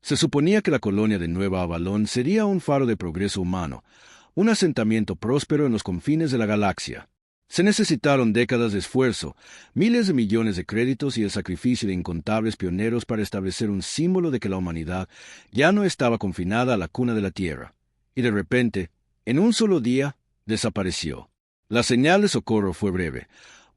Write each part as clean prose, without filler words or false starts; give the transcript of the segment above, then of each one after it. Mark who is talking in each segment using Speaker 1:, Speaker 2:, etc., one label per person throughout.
Speaker 1: Se suponía que la colonia de Nueva Avalon sería un faro de progreso humano, un asentamiento próspero en los confines de la galaxia. Se necesitaron décadas de esfuerzo, miles de millones de créditos y el sacrificio de incontables pioneros para establecer un símbolo de que la humanidad ya no estaba confinada a la cuna de la Tierra. Y de repente, en un solo día, desapareció. La señal de socorro fue breve,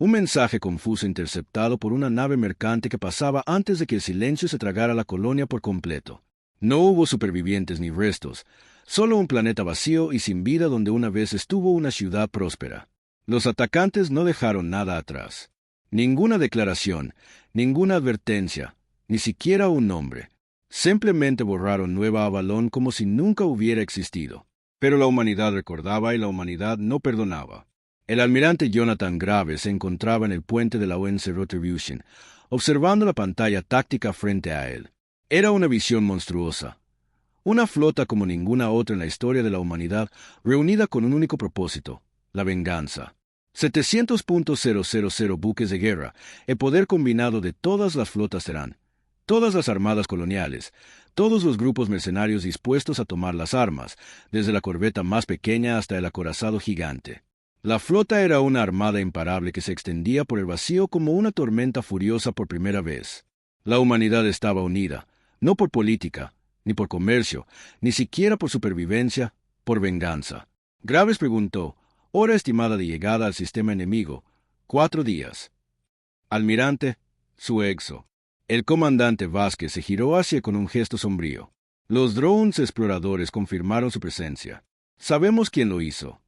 Speaker 1: un mensaje confuso interceptado por una nave mercante que pasaba antes de que el silencio se tragara la colonia por completo. No hubo supervivientes ni restos, solo un planeta vacío y sin vida donde una vez estuvo una ciudad próspera. Los atacantes no dejaron nada atrás. Ninguna declaración, ninguna advertencia, ni siquiera un nombre. Simplemente borraron Nueva Avalon como si nunca hubiera existido. Pero la humanidad recordaba y la humanidad no perdonaba. El almirante Jonathan Graves se encontraba en el puente de la UNC Retribution, observando la pantalla táctica frente a él. Era una visión monstruosa. Una flota como ninguna otra en la historia de la humanidad, reunida con un único propósito, la venganza. 700.000 buques de guerra, el poder combinado de todas las flotas Terán, todas las armadas coloniales, todos los grupos mercenarios dispuestos a tomar las armas, desde la corbeta más pequeña hasta el acorazado gigante. La flota era una armada imparable que se extendía por el vacío como una tormenta furiosa por primera vez. La humanidad estaba unida, no por política, ni por comercio, ni siquiera por supervivencia, por venganza. Graves preguntó, hora estimada de llegada al sistema enemigo, 4 días. Almirante, su exo. El comandante Vázquez se giró hacia con un gesto sombrío. Los drones exploradores confirmaron su presencia. Sabemos quién lo hizo.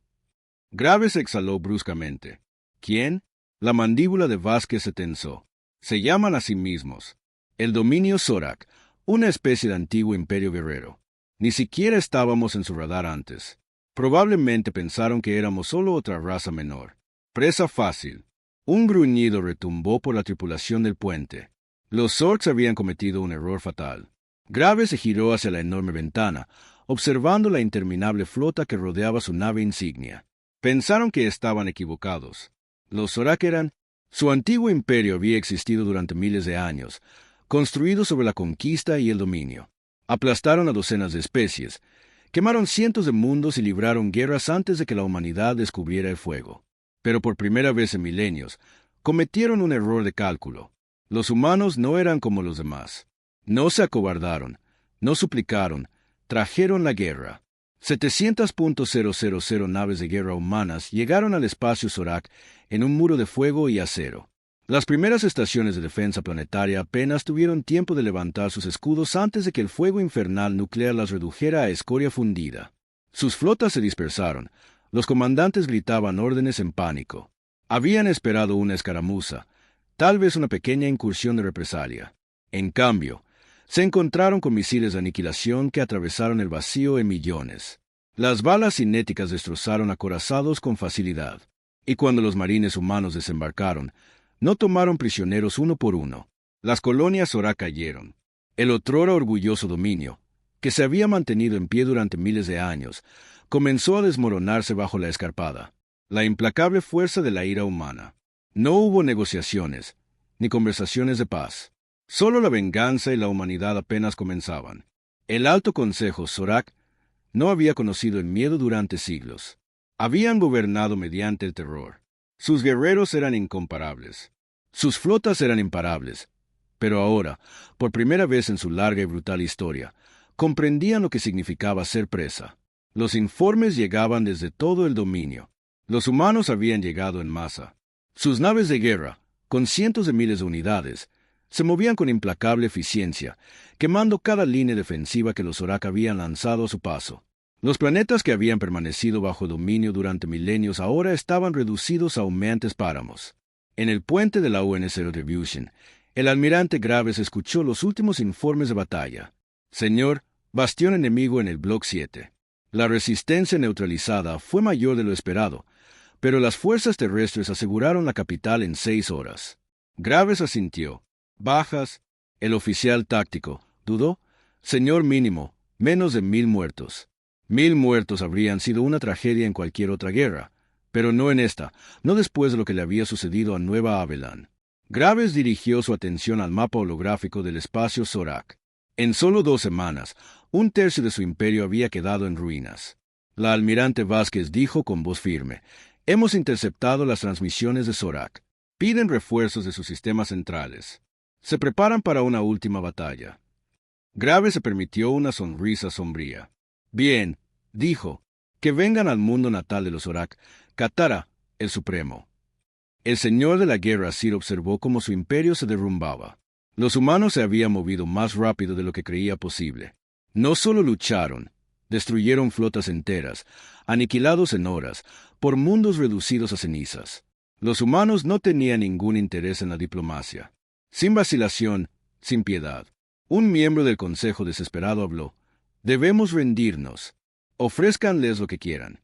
Speaker 1: Graves exhaló bruscamente. ¿Quién? La mandíbula de Vázquez se tensó. Se llaman a sí mismos el dominio Zorak, una especie de antiguo imperio guerrero. Ni siquiera estábamos en su radar antes. Probablemente pensaron que éramos solo otra raza menor. Presa fácil. Un gruñido retumbó por la tripulación del puente. Los Zorks habían cometido un error fatal. Graves se giró hacia la enorme ventana, observando la interminable flota que rodeaba su nave insignia. Pensaron que estaban equivocados. Los Zorak eran... Su antiguo imperio había existido durante miles de años, construido sobre la conquista y el dominio. Aplastaron a docenas de especies, quemaron cientos de mundos y libraron guerras antes de que la humanidad descubriera el fuego. Pero por primera vez en milenios, cometieron un error de cálculo. Los humanos no eran como los demás. No se acobardaron, no suplicaron, trajeron la guerra. 700.000 naves de guerra humanas llegaron al espacio Zorak en un muro de fuego y acero. Las primeras estaciones de defensa planetaria apenas tuvieron tiempo de levantar sus escudos antes de que el fuego infernal nuclear las redujera a escoria fundida. Sus flotas se dispersaron. Los comandantes gritaban órdenes en pánico. Habían esperado una escaramuza, tal vez una pequeña incursión de represalia. En cambio, se encontraron con misiles de aniquilación que atravesaron el vacío en millones. Las balas cinéticas destrozaron acorazados con facilidad. Y cuando los marines humanos desembarcaron, no tomaron prisioneros uno por uno. Las colonias Zorak cayeron. El otrora orgulloso dominio, que se había mantenido en pie durante miles de años, comenzó a desmoronarse bajo la escarpada, la implacable fuerza de la ira humana. No hubo negociaciones, ni conversaciones de paz. Solo la venganza y la humanidad apenas comenzaban. El Alto Consejo Zorak no había conocido el miedo durante siglos. Habían gobernado mediante el terror. Sus guerreros eran incomparables. Sus flotas eran imparables. Pero ahora, por primera vez en su larga y brutal historia, comprendían lo que significaba ser presa. Los informes llegaban desde todo el dominio. Los humanos habían llegado en masa. Sus naves de guerra, con cientos de miles de unidades, se movían con implacable eficiencia, quemando cada línea defensiva que los Zorak habían lanzado a su paso. Los planetas que habían permanecido bajo dominio durante milenios ahora estaban reducidos a humeantes páramos. En el puente de la UNC Retribution, el almirante Graves escuchó los últimos informes de batalla. Señor, bastión enemigo en el Block 7. La resistencia neutralizada fue mayor de lo esperado, pero las fuerzas terrestres aseguraron la capital en 6 horas. Graves asintió. Bajas. El oficial táctico dudó. Señor mínimo, menos de 1000 muertos. 1000 muertos habrían sido una tragedia en cualquier otra guerra, pero no en esta, no después de lo que le había sucedido a Nueva Avalon. Graves dirigió su atención al mapa holográfico del espacio Zorak. En solo 2 semanas, un tercio de su imperio había quedado en ruinas. La almirante Vázquez dijo con voz firme: «Hemos interceptado las transmisiones de Zorak. Piden refuerzos de sus sistemas centrales. Se preparan para una última batalla». Graves se permitió una sonrisa sombría. «Bien», dijo, «que vengan al mundo natal de los Zorak, Katara, el Supremo». El señor de la guerra Sir observó cómo su imperio se derrumbaba. Los humanos se habían movido más rápido de lo que creía posible. No solo lucharon, destruyeron flotas enteras, aniquilados en horas, por mundos reducidos a cenizas. Los humanos no tenían ningún interés en la diplomacia. Sin vacilación, sin piedad, un miembro del consejo desesperado habló: «Debemos rendirnos. Ofrézcanles lo que quieran».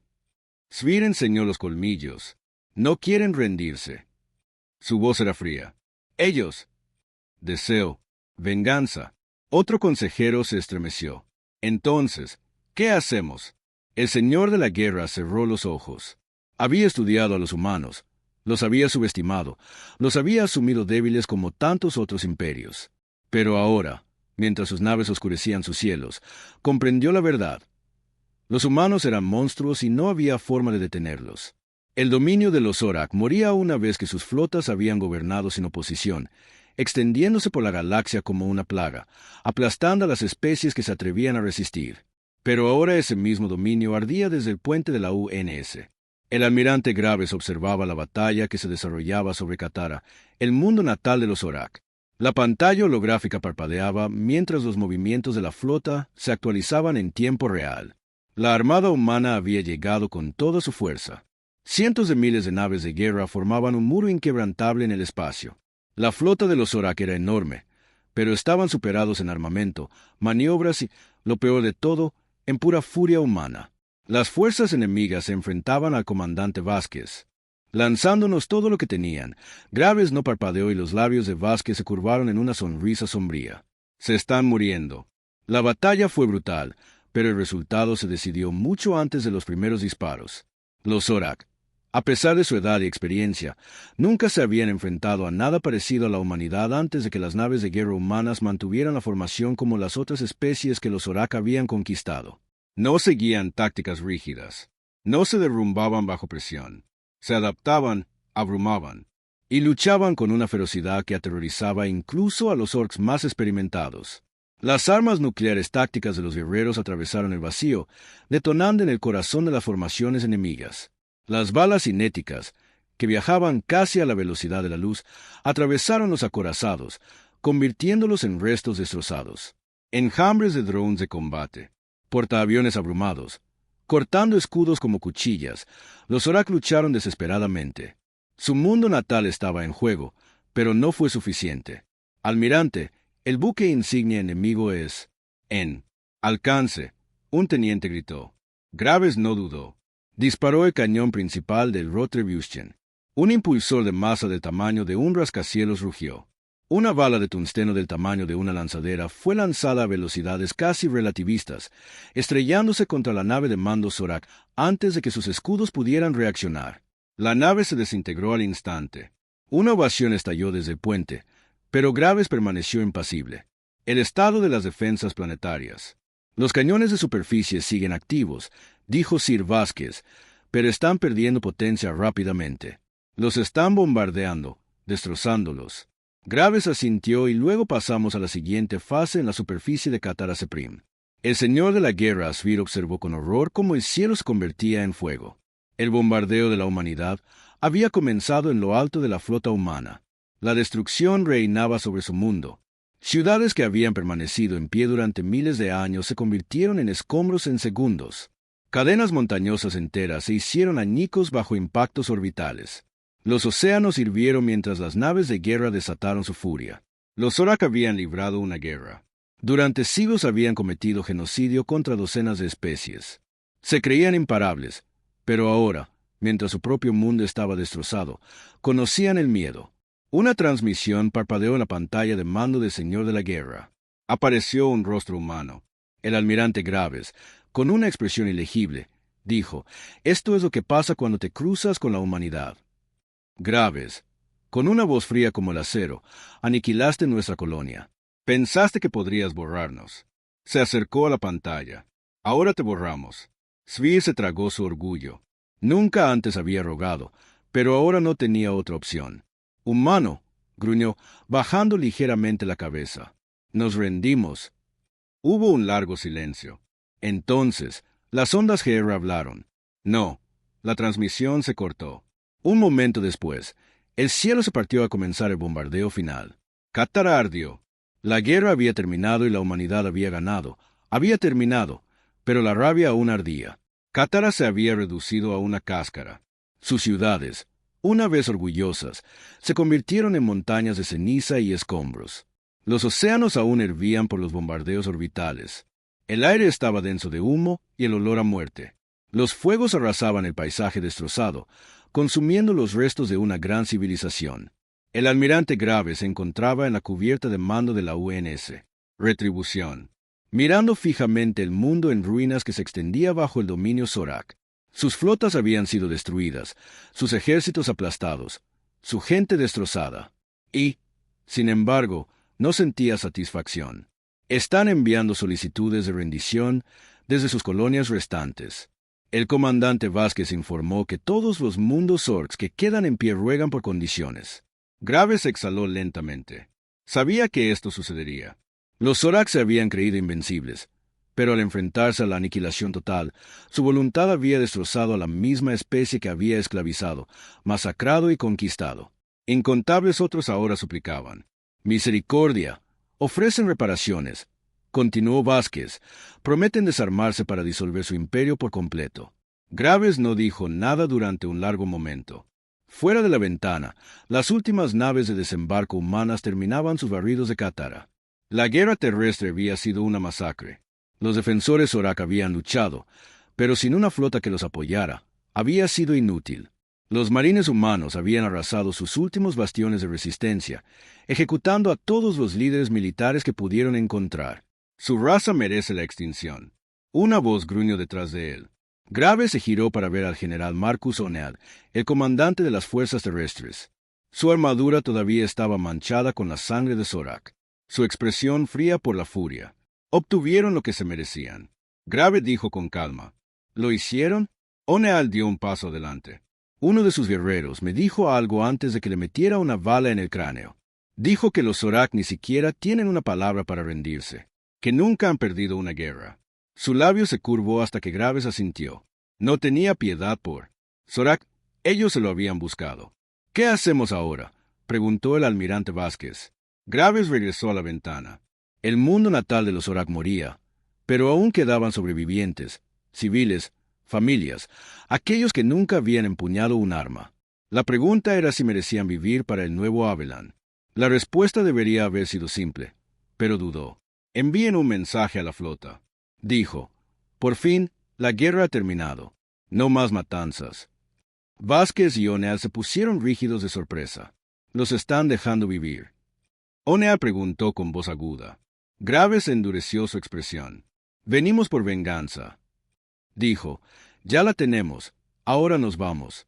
Speaker 1: Svir enseñó los colmillos. «No quieren rendirse». Su voz era fría. «Ellos. Deseo. Venganza». Otro consejero se estremeció. «Entonces, ¿qué hacemos?». El señor de la guerra cerró los ojos. Había estudiado a los humanos, los había subestimado, los había asumido débiles como tantos otros imperios. Pero ahora, mientras sus naves oscurecían sus cielos, comprendió la verdad. Los humanos eran monstruos y no había forma de detenerlos. El dominio de los Zorak moría una vez que sus flotas habían gobernado sin oposición, extendiéndose por la galaxia como una plaga, aplastando a las especies que se atrevían a resistir. Pero ahora ese mismo dominio ardía desde el puente de la UNS. El almirante Graves observaba la batalla que se desarrollaba sobre Katara, el mundo natal de los Zorak. La pantalla holográfica parpadeaba mientras los movimientos de la flota se actualizaban en tiempo real. La armada humana había llegado con toda su fuerza. Cientos de miles de naves de guerra formaban un muro inquebrantable en el espacio. La flota de los Zorak era enorme, pero estaban superados en armamento, maniobras y, lo peor de todo, en pura furia humana. Las fuerzas enemigas se enfrentaban al comandante Vázquez. Lanzándonos todo lo que tenían, Graves no parpadeó y los labios de Vázquez se curvaron en una sonrisa sombría. «Se están muriendo». La batalla fue brutal, pero el resultado se decidió mucho antes de los primeros disparos. Los Zorak, a pesar de su edad y experiencia, nunca se habían enfrentado a nada parecido a la humanidad antes de que las naves de guerra humanas mantuvieran la formación como las otras especies que los Zorak habían conquistado. No seguían tácticas rígidas. No se derrumbaban bajo presión. Se adaptaban, abrumaban, y luchaban con una ferocidad que aterrorizaba incluso a los orcs más experimentados. Las armas nucleares tácticas de los guerreros atravesaron el vacío, detonando en el corazón de las formaciones enemigas. Las balas cinéticas, que viajaban casi a la velocidad de la luz, atravesaron los acorazados, convirtiéndolos en restos destrozados. Enjambres de drones de combate, portaaviones abrumados, cortando escudos como cuchillas, los Zorak lucharon desesperadamente. Su mundo natal estaba en juego, pero no fue suficiente. «Almirante, el buque insignia enemigo es en alcance», un teniente gritó. Graves no dudó. Disparó el cañón principal del Retribution. Un impulsor de masa del tamaño de un rascacielos rugió. Una bala de tungsteno del tamaño de una lanzadera fue lanzada a velocidades casi relativistas, estrellándose contra la nave de mando Zorak antes de que sus escudos pudieran reaccionar. La nave se desintegró al instante. Una ovación estalló desde el puente, pero Graves permaneció impasible. El estado de las defensas planetarias. «Los cañones de superficie siguen activos», dijo Sir Vázquez, «pero están perdiendo potencia rápidamente. Los están bombardeando, destrozándolos». Graves asintió y luego pasamos a la siguiente fase en la superficie de Katara Seprim. El señor de la guerra Svir observó con horror cómo el cielo se convertía en fuego. El bombardeo de la humanidad había comenzado en lo alto de la flota humana. La destrucción reinaba sobre su mundo. Ciudades que habían permanecido en pie durante miles de años se convirtieron en escombros en segundos. Cadenas montañosas enteras se hicieron añicos bajo impactos orbitales. Los océanos hirvieron mientras las naves de guerra desataron su furia. Los Zorak habían librado una guerra. Durante siglos habían cometido genocidio contra docenas de especies. Se creían imparables, pero ahora, mientras su propio mundo estaba destrozado, conocían el miedo. Una transmisión parpadeó en la pantalla de mando del señor de la guerra. Apareció un rostro humano. El almirante Graves, con una expresión ilegible, dijo: «Esto es lo que pasa cuando te cruzas con la humanidad». Graves, con una voz fría como el acero, aniquilaste nuestra colonia. Pensaste que podrías borrarnos. Se acercó a la pantalla. Ahora te borramos. Svír se tragó su orgullo. Nunca antes había rogado, pero ahora no tenía otra opción. Humano, gruñó, bajando ligeramente la cabeza. Nos rendimos. Hubo un largo silencio. Entonces, las ondas GR hablaron. No, la transmisión se cortó. Un momento después, el cielo se partió a comenzar el bombardeo final. Katara ardió. La guerra había terminado y la humanidad había ganado. Había terminado, pero la rabia aún ardía. Katara se había reducido a una cáscara. Sus ciudades, una vez orgullosas, se convirtieron en montañas de ceniza y escombros. Los océanos aún hervían por los bombardeos orbitales. El aire estaba denso de humo y el olor a muerte. Los fuegos arrasaban el paisaje destrozado, consumiendo los restos de una gran civilización. El almirante Graves se encontraba en la cubierta de mando de la UNS, Retribución, mirando fijamente el mundo en ruinas que se extendía bajo el dominio Zorak. Sus flotas habían sido destruidas, sus ejércitos aplastados, su gente destrozada. Y, sin embargo, no sentía satisfacción. Están enviando solicitudes de rendición desde sus colonias restantes. El comandante Vázquez informó que todos los mundos orcs que quedan en pie ruegan por condiciones. Graves exhaló lentamente. Sabía que esto sucedería. Los Zorak se habían creído invencibles, pero al enfrentarse a la aniquilación total, su voluntad había destrozado a la misma especie que había esclavizado, masacrado y conquistado. Incontables otros ahora suplicaban. Misericordia. Ofrecen reparaciones. Continuó Vázquez. Prometen desarmarse para disolver su imperio por completo. Graves no dijo nada durante un largo momento. Fuera de la ventana, las últimas naves de desembarco humanas terminaban sus barridos de Katara. La guerra terrestre había sido una masacre. Los defensores Zorak habían luchado, pero sin una flota que los apoyara, había sido inútil. Los marines humanos habían arrasado sus últimos bastiones de resistencia, ejecutando a todos los líderes militares que pudieron encontrar. Su raza merece la extinción. Una voz gruñó detrás de él. Graves se giró para ver al general Marcus O'Neill, el comandante de las fuerzas terrestres. Su armadura todavía estaba manchada con la sangre de Zorak. Su expresión fría por la furia. Obtuvieron lo que se merecían. Graves dijo con calma. ¿Lo hicieron? O'Neill dio un paso adelante. Uno de sus guerreros me dijo algo antes de que le metiera una bala en el cráneo. Dijo que los Zorak ni siquiera tienen una palabra para rendirse, que nunca han perdido una guerra. Su labio se curvó hasta que Graves asintió. No tenía piedad por Zorak. Ellos se lo habían buscado. ¿Qué hacemos ahora?, preguntó el almirante Vázquez. Graves regresó a la ventana. El mundo natal de los Zorak moría, pero aún quedaban sobrevivientes, civiles, familias, aquellos que nunca habían empuñado un arma. La pregunta era si merecían vivir para el nuevo Abelan. La respuesta debería haber sido simple, pero dudó. Envíen un mensaje a la flota. Dijo, por fin, la guerra ha terminado. No más matanzas. Vázquez y O'Neill se pusieron rígidos de sorpresa. Los están dejando vivir. O'Neill preguntó con voz aguda. Graves endureció su expresión. Venimos por venganza. Dijo, ya la tenemos, ahora nos vamos.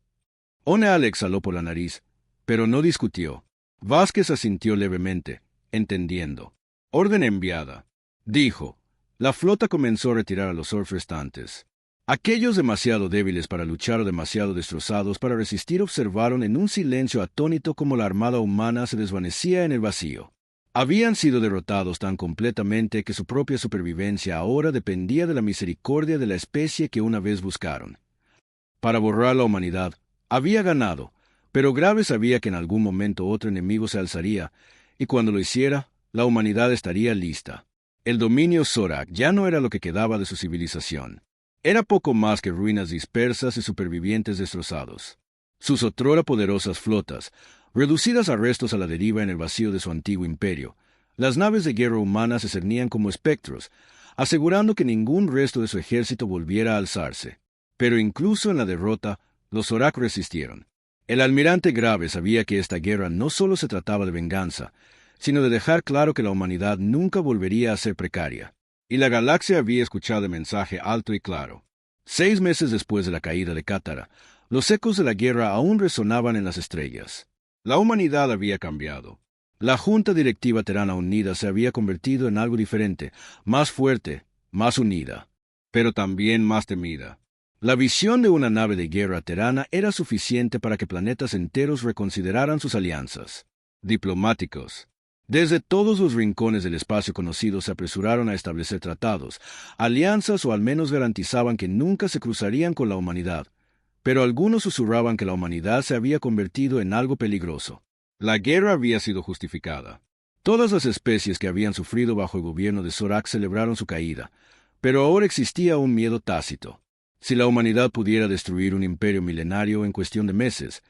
Speaker 1: O'Neill exhaló por la nariz, pero no discutió. Vázquez asintió levemente, entendiendo. Orden enviada. Dijo. La flota comenzó a retirar a los orcs restantes. Aquellos demasiado débiles para luchar o demasiado destrozados para resistir observaron en un silencio atónito cómo la armada humana se desvanecía en el vacío. Habían sido derrotados tan completamente que su propia supervivencia ahora dependía de la misericordia de la especie que una vez buscaron. Para borrar la humanidad, había ganado, pero Graves sabía que en algún momento otro enemigo se alzaría, y cuando lo hiciera, la humanidad estaría lista. El dominio Zorak ya no era lo que quedaba de su civilización. Era poco más que ruinas dispersas y supervivientes destrozados. Sus otrora poderosas flotas, reducidas a restos a la deriva en el vacío de su antiguo imperio, las naves de guerra humanas se cernían como espectros, asegurando que ningún resto de su ejército volviera a alzarse. Pero incluso en la derrota, los Zorak resistieron. El almirante Graves sabía que esta guerra no solo se trataba de venganza, sino de dejar claro que la humanidad nunca volvería a ser precaria. Y la galaxia había escuchado el mensaje alto y claro. 6 meses después de la caída de Katara, los ecos de la guerra aún resonaban en las estrellas. La humanidad había cambiado. La Junta Directiva Terrana Unida se había convertido en algo diferente, más fuerte, más unida, pero también más temida. La visión de una nave de guerra terrana era suficiente para que planetas enteros reconsideraran sus alianzas. Diplomáticos. Desde todos los rincones del espacio conocido se apresuraron a establecer tratados, alianzas o al menos garantizaban que nunca se cruzarían con la humanidad, pero algunos susurraban que la humanidad se había convertido en algo peligroso. La guerra había sido justificada. Todas las especies que habían sufrido bajo el gobierno de Zorak celebraron su caída, pero ahora existía un miedo tácito. Si la humanidad pudiera destruir un imperio milenario en cuestión de meses,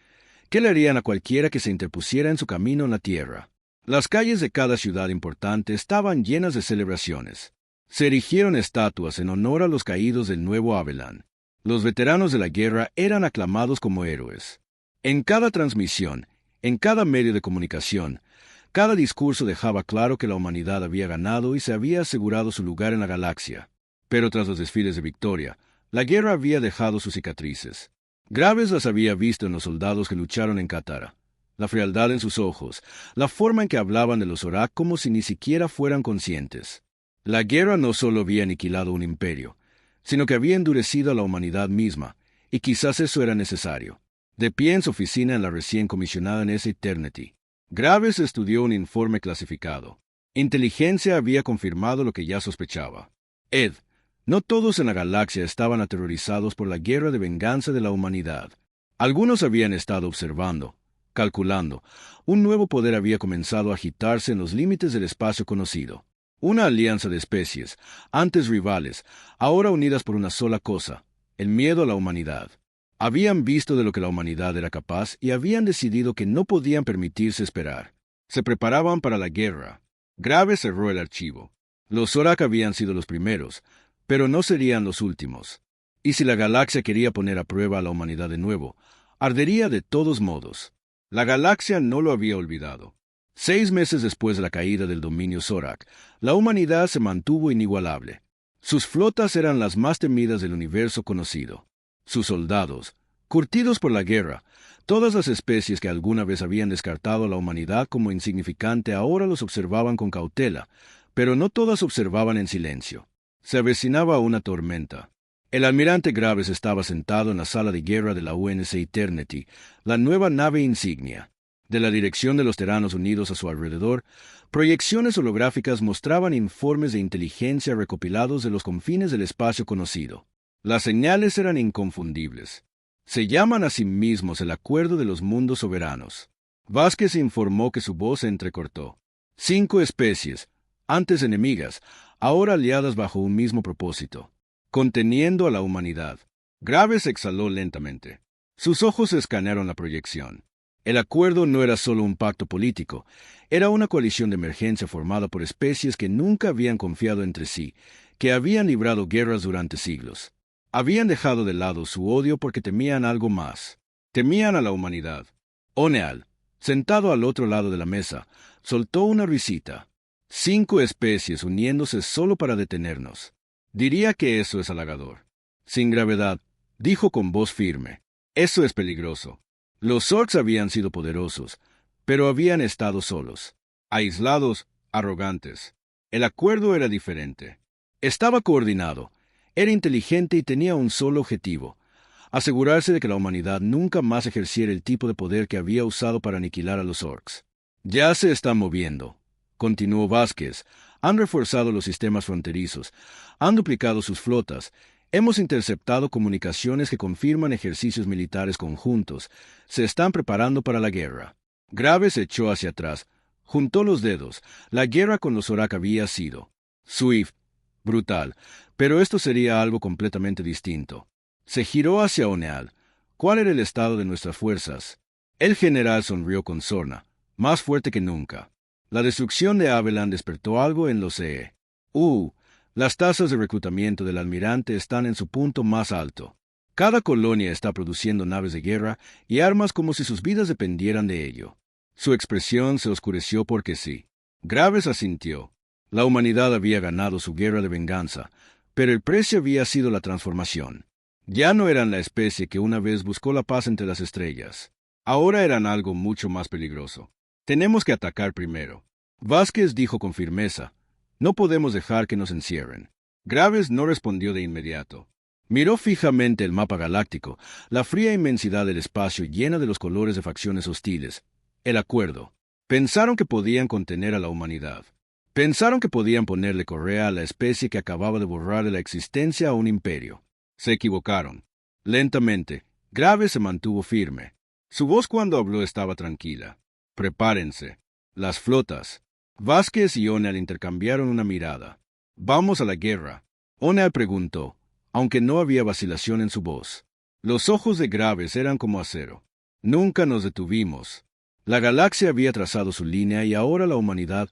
Speaker 1: ¿qué le harían a cualquiera que se interpusiera en su camino en la Tierra? Las calles de cada ciudad importante estaban llenas de celebraciones. Se erigieron estatuas en honor a los caídos del nuevo Abelan. Los veteranos de la guerra eran aclamados como héroes. En cada transmisión, en cada medio de comunicación, cada discurso dejaba claro que la humanidad había ganado y se había asegurado su lugar en la galaxia. Pero tras los desfiles de victoria, la guerra había dejado sus cicatrices. Graves las había visto en los soldados que lucharon en Katara. La frialdad en sus ojos, la forma en que hablaban de los Zorak como si ni siquiera fueran conscientes. La guerra no solo había aniquilado un imperio, sino que había endurecido a la humanidad misma, y quizás eso era necesario. De pie en su oficina en la recién comisionada en esa Eternity, Graves estudió un informe clasificado. Inteligencia había confirmado lo que ya sospechaba. Ed, no todos en la galaxia estaban aterrorizados por la guerra de venganza de la humanidad. Algunos habían estado observando, calculando. Un nuevo poder había comenzado a agitarse en los límites del espacio conocido. Una alianza de especies, antes rivales, ahora unidas por una sola cosa, el miedo a la humanidad. Habían visto de lo que la humanidad era capaz y habían decidido que no podían permitirse esperar. Se preparaban para la guerra. Graves cerró el archivo. Los Zorak habían sido los primeros, pero no serían los últimos. Y si la galaxia quería poner a prueba a la humanidad de nuevo, ardería de todos modos. La galaxia no lo había olvidado. 6 meses después de la caída del dominio Zorak, la humanidad se mantuvo inigualable. Sus flotas eran las más temidas del universo conocido. Sus soldados, curtidos por la guerra, todas las especies que alguna vez habían descartado a la humanidad como insignificante ahora los observaban con cautela, pero no todas observaban en silencio. Se avecinaba una tormenta. El almirante Graves estaba sentado en la sala de guerra de la UNSC Eternity, la nueva nave insignia. De la dirección de los Terranos Unidos a su alrededor, proyecciones holográficas mostraban informes de inteligencia recopilados de los confines del espacio conocido. Las señales eran inconfundibles. Se llaman a sí mismos el Acuerdo de los Mundos Soberanos. Vázquez informó que su voz se entrecortó. 5 especies, antes enemigas, ahora aliadas bajo un mismo propósito, conteniendo a la humanidad. Graves exhaló lentamente. Sus ojos escanearon la proyección. El acuerdo no era solo un pacto político, era una coalición de emergencia formada por especies que nunca habían confiado entre sí, que habían librado guerras durante siglos. Habían dejado de lado su odio porque temían algo más. Temían a la humanidad. Oneal, sentado al otro lado de la mesa, soltó una risita. 5 especies uniéndose solo para detenernos. Diría que eso es halagador. Sin gravedad, dijo con voz firme. Eso es peligroso. Los Orcs habían sido poderosos, pero habían estado solos, aislados, arrogantes. El acuerdo era diferente. Estaba coordinado, era inteligente y tenía un solo objetivo: asegurarse de que la humanidad nunca más ejerciera el tipo de poder que había usado para aniquilar a los Orcs. Ya se están moviendo, continuó Vázquez. Han reforzado los sistemas fronterizos, han duplicado sus flotas, hemos interceptado comunicaciones que confirman ejercicios militares conjuntos, se están preparando para la guerra. Graves se echó hacia atrás, juntó los dedos. La guerra con los Zorak había sido swift, brutal, pero esto sería algo completamente distinto. Se giró hacia Oneal. ¿Cuál era el estado de nuestras fuerzas? El general sonrió con sorna, más fuerte que nunca. La destrucción de Abelan despertó algo en los CE. Las tasas de reclutamiento del almirante están en su punto más alto. Cada colonia está produciendo naves de guerra y armas como si sus vidas dependieran de ello. Su expresión se oscureció porque sí. Graves asintió. La humanidad había ganado su guerra de venganza, pero el precio había sido la transformación. Ya no eran la especie que una vez buscó la paz entre las estrellas. Ahora eran algo mucho más peligroso. Tenemos que atacar primero. Vázquez dijo con firmeza, no podemos dejar que nos encierren. Graves no respondió de inmediato. Miró fijamente el mapa galáctico, la fría inmensidad del espacio llena de los colores de facciones hostiles. El acuerdo. Pensaron que podían contener a la humanidad. Pensaron que podían ponerle correa a la especie que acababa de borrar de la existencia a un imperio. Se equivocaron. Lentamente, Graves se mantuvo firme. Su voz cuando habló estaba tranquila. Prepárense. Las flotas. Vázquez y O'Neill intercambiaron una mirada. Vamos a la guerra. O'Neill preguntó, aunque no había vacilación en su voz. Los ojos de Graves eran como acero. Nunca nos detuvimos. La galaxia había trazado su línea y ahora la humanidad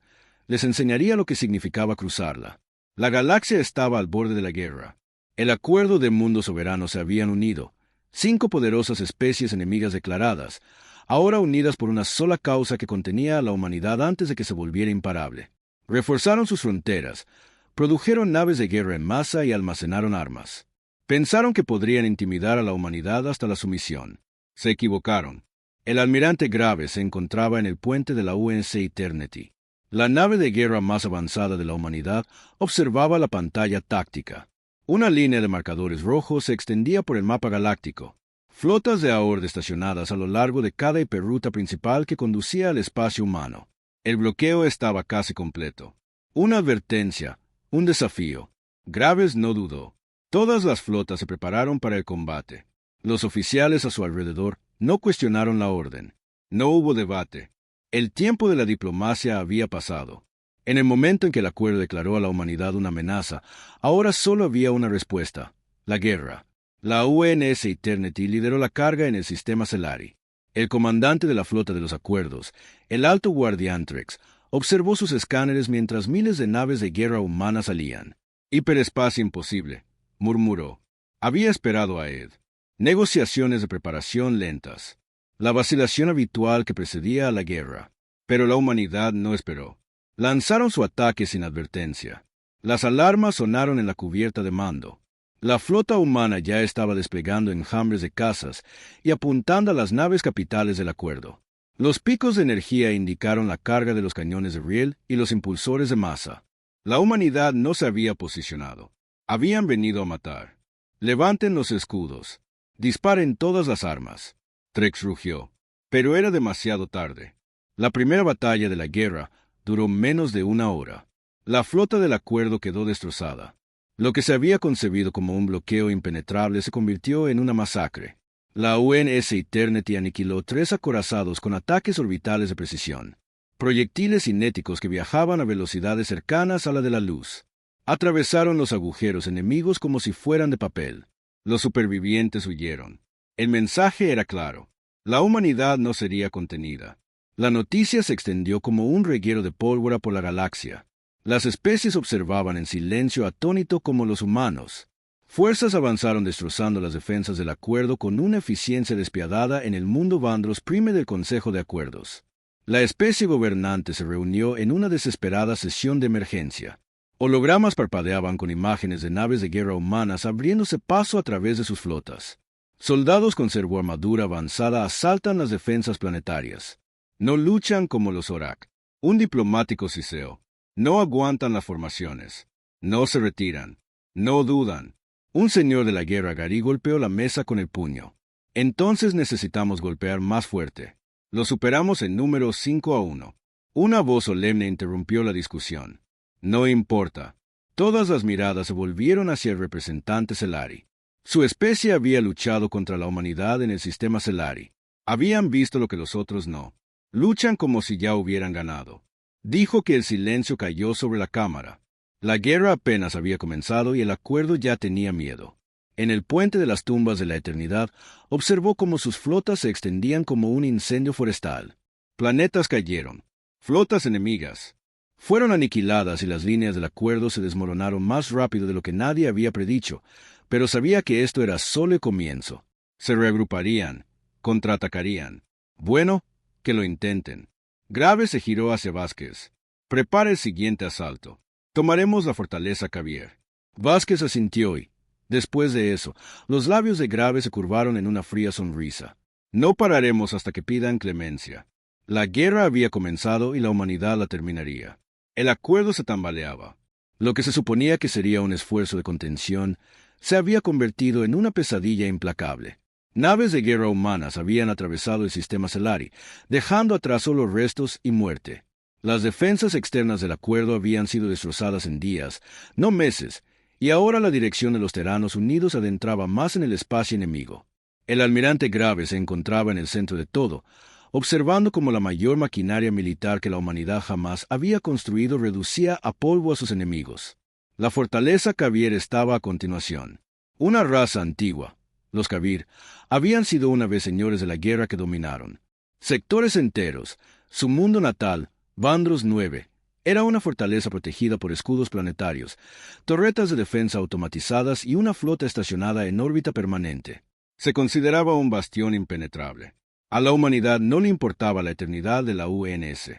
Speaker 1: les enseñaría lo que significaba cruzarla. La galaxia estaba al borde de la guerra. El acuerdo de mundos soberanos se habían unido. 5 poderosas especies enemigas declaradas, ahora unidas por una sola causa que contenía a la humanidad antes de que se volviera imparable. Reforzaron sus fronteras, produjeron naves de guerra en masa y almacenaron armas. Pensaron que podrían intimidar a la humanidad hasta la sumisión. Se equivocaron. El almirante Graves se encontraba en el puente de la UNC Eternity. La nave de guerra más avanzada de la humanidad observaba la pantalla táctica. Una línea de marcadores rojos se extendía por el mapa galáctico. Flotas de Aord estacionadas a lo largo de cada hiperruta principal que conducía al espacio humano. El bloqueo estaba casi completo. Una advertencia, un desafío. Graves no dudó. Todas las flotas se prepararon para el combate. Los oficiales a su alrededor no cuestionaron la orden. No hubo debate. El tiempo de la diplomacia había pasado. En el momento en que el acuerdo declaró a la humanidad una amenaza, ahora solo había una respuesta: la guerra. La UNS Eternity lideró la carga en el sistema Celari. El comandante de la flota de los acuerdos, el alto guardiantrex, observó sus escáneres mientras miles de naves de guerra humanas salían. Hiperespacio imposible, murmuró. Había esperado a Ed. Negociaciones de preparación lentas. La vacilación habitual que precedía a la guerra. Pero la humanidad no esperó. Lanzaron su ataque sin advertencia. Las alarmas sonaron en la cubierta de mando. La flota humana ya estaba desplegando enjambres de cazas y apuntando a las naves capitales del acuerdo. Los picos de energía indicaron la carga de los cañones de riel y los impulsores de masa. La humanidad no se había posicionado. Habían venido a matar. Levanten los escudos. Disparen todas las armas. Trex rugió. Pero era demasiado tarde. La primera batalla de la guerra duró menos de una hora. La flota del acuerdo quedó destrozada. Lo que se había concebido como un bloqueo impenetrable se convirtió en una masacre. La UNS Eternity aniquiló 3 acorazados con ataques orbitales de precisión. Proyectiles cinéticos que viajaban a velocidades cercanas a la de la luz. Atravesaron los agujeros enemigos como si fueran de papel. Los supervivientes huyeron. El mensaje era claro. La humanidad no sería contenida. La noticia se extendió como un reguero de pólvora por la galaxia. Las especies observaban en silencio atónito como los humanos. Fuerzas avanzaron destrozando las defensas del acuerdo con una eficiencia despiadada en el mundo Vandros Prime del Consejo de Acuerdos. La especie gobernante se reunió en una desesperada sesión de emergencia. Hologramas parpadeaban con imágenes de naves de guerra humanas abriéndose paso a través de sus flotas. Soldados con servoarmadura avanzada asaltan las defensas planetarias. No luchan como los Orak. Un diplomático Ciceo. No aguantan las formaciones. No se retiran. No dudan. Un señor de la guerra Gary golpeó la mesa con el puño. Entonces necesitamos golpear más fuerte. Lo superamos en número 5-1. Una voz solemne interrumpió la discusión. No importa. Todas las miradas se volvieron hacia el representante Celari. Su especie había luchado contra la humanidad en el sistema Celari. Habían visto lo que los otros no. Luchan como si ya hubieran ganado. Dijo que el silencio cayó sobre la cámara. La guerra apenas había comenzado y el acuerdo ya tenía miedo. En el puente de las tumbas de la eternidad, observó cómo sus flotas se extendían como un incendio forestal. Planetas cayeron. Flotas enemigas fueron aniquiladas y las líneas del acuerdo se desmoronaron más rápido de lo que nadie había predicho, pero sabía que esto era solo el comienzo. Se reagruparían, contraatacarían. Bueno, que lo intenten. Graves se giró hacia Vázquez. Prepara el siguiente asalto. Tomaremos la fortaleza Cavier. Vázquez asintió y, después de eso, los labios de Graves se curvaron en una fría sonrisa. No pararemos hasta que pidan clemencia. La guerra había comenzado y la humanidad la terminaría. El acuerdo se tambaleaba. Lo que se suponía que sería un esfuerzo de contención se había convertido en una pesadilla implacable. Naves de guerra humanas habían atravesado el sistema Celari, dejando atrás solo restos y muerte. Las defensas externas del acuerdo habían sido destrozadas en días, no meses, y ahora la dirección de los Teranos Unidos adentraba más en el espacio enemigo. El almirante Graves se encontraba en el centro de todo, observando cómo la mayor maquinaria militar que la humanidad jamás había construido reducía a polvo a sus enemigos. La fortaleza Kavir estaba a continuación. Una raza antigua, los Kavir, habían sido una vez señores de la guerra que dominaron. Sectores enteros, su mundo natal, Vandros 9, era una fortaleza protegida por escudos planetarios, torretas de defensa automatizadas y una flota estacionada en órbita permanente. Se consideraba un bastión impenetrable. A la humanidad no le importaba la eternidad de la UNS.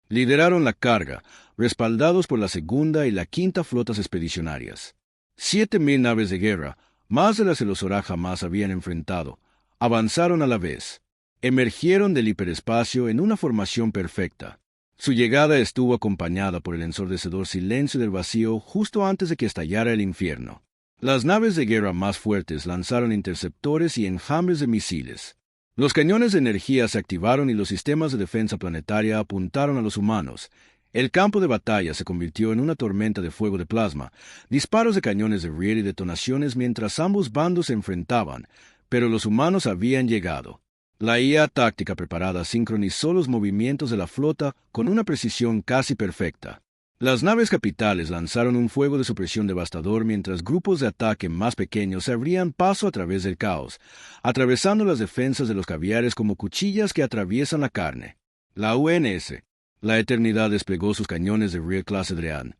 Speaker 1: Lideraron la carga, respaldados por la segunda y la quinta flotas expedicionarias. 7.000 naves de guerra, más de las que los Zorak jamás habían enfrentado, avanzaron a la vez. Emergieron del hiperespacio en una formación perfecta. Su llegada estuvo acompañada por el ensordecedor silencio del vacío justo antes de que estallara el infierno. Las naves de guerra más fuertes lanzaron interceptores y enjambres de misiles. Los cañones de energía se activaron y los sistemas de defensa planetaria apuntaron a los humanos. El campo de batalla se convirtió en una tormenta de fuego de plasma, disparos de cañones de riel y detonaciones mientras ambos bandos se enfrentaban, pero los humanos habían llegado. La IA táctica preparada sincronizó los movimientos de la flota con una precisión casi perfecta. Las naves capitales lanzaron un fuego de supresión devastador mientras grupos de ataque más pequeños se abrían paso a través del caos, atravesando las defensas de los caviares como cuchillas que atraviesan la carne. La UNS, la Eternidad, desplegó sus cañones de Rear Class Adrian.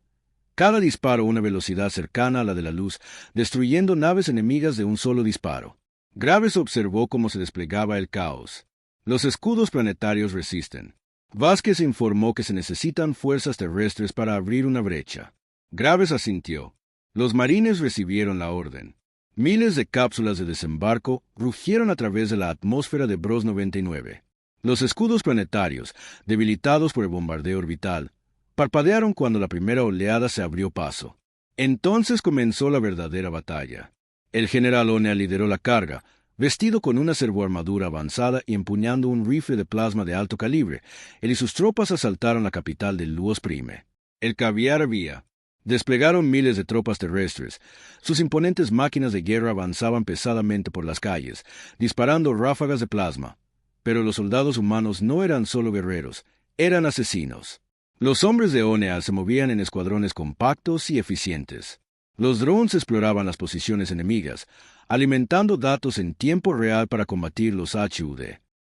Speaker 1: Cada disparo a una velocidad cercana a la de la luz, destruyendo naves enemigas de un solo disparo. Graves observó cómo se desplegaba el caos. Los escudos planetarios resisten. Vázquez informó que se necesitan fuerzas terrestres para abrir una brecha. Graves asintió. Los marines recibieron la orden. Miles de cápsulas de desembarco rugieron a través de la atmósfera de Bros 99. Los escudos planetarios, debilitados por el bombardeo orbital, parpadearon cuando la primera oleada se abrió paso. Entonces comenzó la verdadera batalla. El general Onea lideró la carga, vestido con una servoarmadura avanzada y empuñando un rifle de plasma de alto calibre. Él y sus tropas asaltaron la capital del Luos Prime. El caviar había. Desplegaron miles de tropas terrestres. Sus imponentes máquinas de guerra avanzaban pesadamente por las calles, disparando ráfagas de plasma. Pero los soldados humanos no eran solo guerreros, eran asesinos. Los hombres de Onea se movían en escuadrones compactos y eficientes. Los drones exploraban las posiciones enemigas, alimentando datos en tiempo real para combatir los HUD.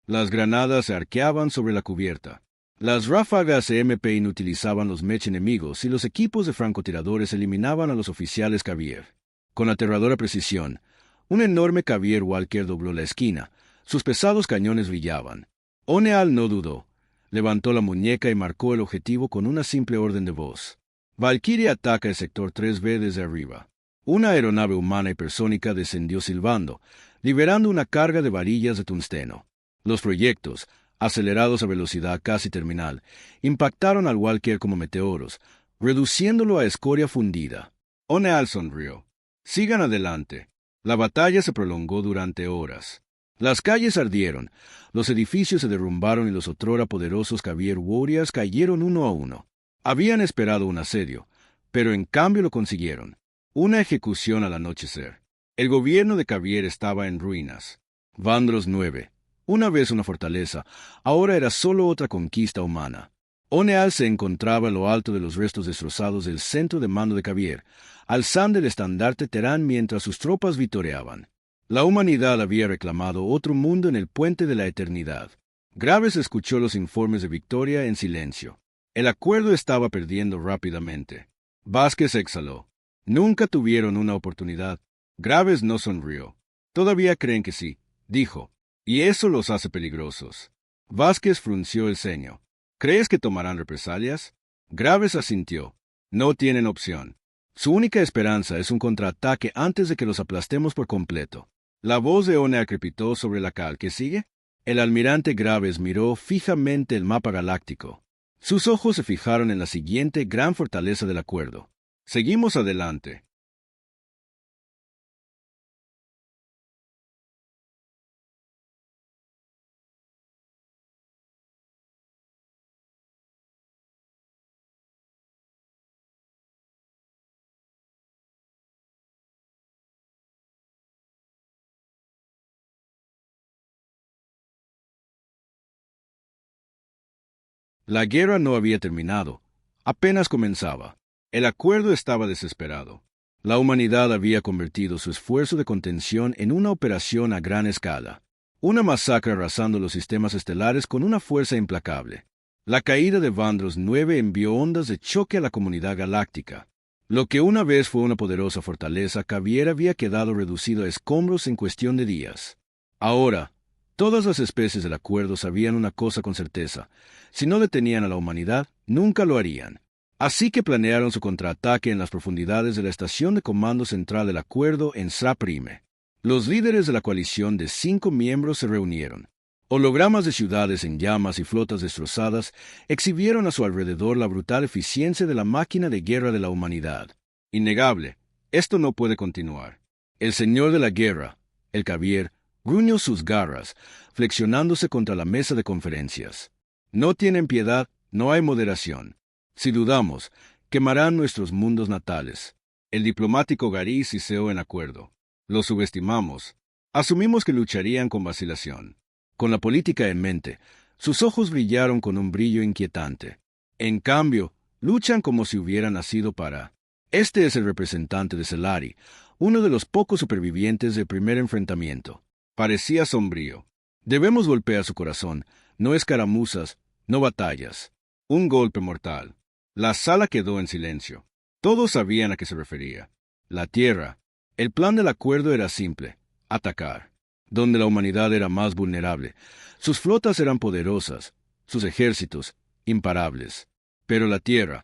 Speaker 1: Las granadas se arqueaban sobre la cubierta. Las ráfagas MP inutilizaban los mech enemigos y los equipos de francotiradores eliminaban a los oficiales Kavir. Con aterradora precisión, un enorme Kavir Walker dobló la esquina. Sus pesados cañones brillaban. Oneal no dudó. Levantó la muñeca y marcó el objetivo con una simple orden de voz. Valkyrie ataca el sector 3B desde arriba. Una aeronave humana hipersónica descendió silbando, liberando una carga de varillas de tungsteno. Los proyectos, acelerados a velocidad casi terminal, impactaron al Walker como meteoros, reduciéndolo a escoria fundida. Oneal sonrió. Sigan adelante. La batalla se prolongó durante horas. Las calles ardieron, los edificios se derrumbaron y los otrora poderosos Kavir Warriors cayeron uno a uno. Habían esperado un asedio, pero en cambio lo consiguieron. Una ejecución al anochecer. El gobierno de Kavir estaba en ruinas. Vandros 9, una vez una fortaleza, ahora era solo otra conquista humana. Oneal se encontraba en lo alto de los restos destrozados del centro de mando de Kavir, alzando el estandarte Terán mientras sus tropas vitoreaban. La humanidad había reclamado otro mundo en el puente de la eternidad. Graves escuchó los informes de victoria en silencio. El acuerdo estaba perdiendo rápidamente. Vázquez exhaló. Nunca tuvieron una oportunidad. Graves no sonrió. Todavía creen que sí, dijo. Y eso los hace peligrosos. Vázquez frunció el ceño. ¿Crees que tomarán represalias? Graves asintió. No tienen opción. Su única esperanza es un contraataque antes de que los aplastemos por completo. La voz de Onea crepitó sobre la cal. ¿Qué sigue? El almirante Graves miró fijamente el mapa galáctico. Sus ojos se fijaron en la siguiente gran fortaleza del acuerdo. Seguimos adelante. La guerra no había terminado, apenas comenzaba. El acuerdo estaba desesperado. La humanidad había convertido su esfuerzo de contención en una operación a gran escala, una masacre arrasando los sistemas estelares con una fuerza implacable. La caída de Vandros 9 envió ondas de choque a la comunidad galáctica. Lo que una vez fue una poderosa fortaleza, Cavier había quedado reducido a escombros en cuestión de días. Ahora, todas las especies del acuerdo sabían una cosa con certeza: si no detenían a la humanidad, nunca lo harían. Así que planearon su contraataque en las profundidades de la estación de comando central del acuerdo en Sra-Prime. Los líderes de la coalición de 5 miembros se reunieron. Hologramas de ciudades en llamas y flotas destrozadas exhibieron a su alrededor la brutal eficiencia de la máquina de guerra de la humanidad. Innegable, esto no puede continuar. El señor de la guerra, el Cavier, gruñó sus garras, flexionándose contra la mesa de conferencias. No tienen piedad, no hay moderación. Si dudamos, quemarán nuestros mundos natales. El diplomático Gary siseó en acuerdo. Los subestimamos. Asumimos que lucharían con vacilación. Con la política en mente, sus ojos brillaron con un brillo inquietante. En cambio, luchan como si hubieran nacido para... Este es el representante de Celari, uno de los pocos supervivientes del primer enfrentamiento. Parecía sombrío. Debemos golpear su corazón, no escaramuzas, no batallas. Un golpe mortal. La sala quedó en silencio. Todos sabían a qué se refería. La Tierra. El plan del acuerdo era simple: atacar. Donde la humanidad era más vulnerable. Sus flotas eran poderosas, sus ejércitos imparables. Pero la Tierra